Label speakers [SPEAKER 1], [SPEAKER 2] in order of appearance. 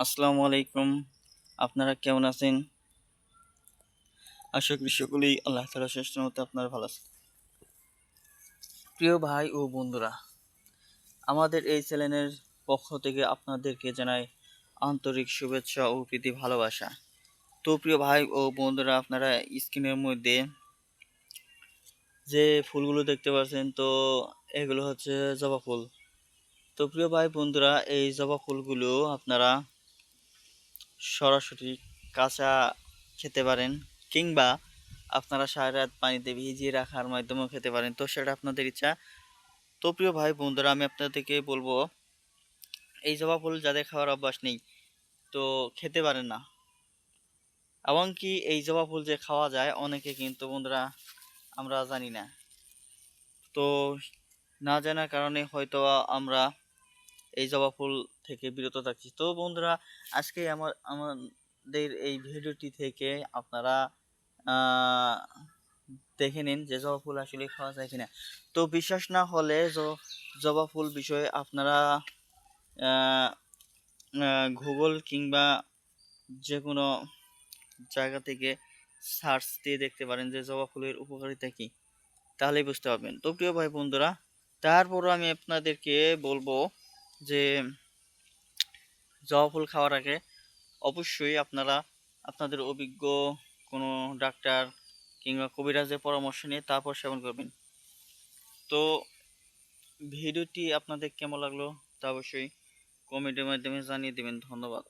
[SPEAKER 1] আসসালামু আলাইকুম। আপনারা কেমন আছেন? আশা করি সকলেই আল্লাহ তাআলার শেষ রহমতে আপনারা ভালো আছেন। প্রিয় ভাই ও বন্ধুরা, আমাদের এই চ্যানেলের পক্ষ থেকে আপনাদেরকে জানাই আন্তরিক শুভেচ্ছা ও প্রীতি ভালোবাসা। তো প্রিয় ভাই ও বন্ধুরা, আপনারা স্ক্রিনের মধ্যে যে ফুলগুলো দেখতে পাচ্ছেন, তো এগুলো হচ্ছে জবা ফুল। তো প্রিয় ভাই বন্ধুরা, এই জবা ফুলগুলো আপনারা সরাসরি কাঁচা খেতে পারেন, কিংবা আপনারা সারা রাত পানিতে ভিজিয়ে রাখার মাধ্যমেও খেতে পারেন। তো সেটা আপনাদের ইচ্ছা। তো প্রিয় ভাই বন্ধুরা, আমি আপনাদেরকে বলবো, এই জবা ফুল যাদের খাওয়ার অভ্যাস নেই তো খেতে পারেন না। এমনকি এই জবা ফুল যে খাওয়া যায় অনেকে কিন্তু বন্ধুরা আমরা জানি না। তো না জানার কারণে হয়তো আমরা এই জবা ফুল থেকে বিরত থাকছি। তো বন্ধুরা, আজকে আমাদের এই ভিডিওটি থেকে আপনারা দেখে নিন যে জবা ফুল আসলে খাওয়া যায় কিনা। তো বিশ্বাস না হলে জবা ফুল বিষয়ে আপনারা গুগল কিংবা যে কোনো জায়গা থেকে সার্চ দিয়ে দেখতে পারেন যে জবা ফুলের উপকারিতা কি, তাহলেই বুঝতে পারবেন। তো প্রিয় ভাই বন্ধুরা, তারপরও আমি আপনাদেরকে বলবো যে জবা ফুল খাওয়ার আগে অবশ্যই আপনারা আপনাদের অভিজ্ঞ কোনো ডাক্তার কিংবা কবিরাজের পরামর্শ নিয়ে তারপর সেবন করবেন। তো ভিডিওটি আপনাদের কেমন লাগলো তা অবশ্যই কমেন্টের মাধ্যমে জানিয়ে দেবেন। ধন্যবাদ।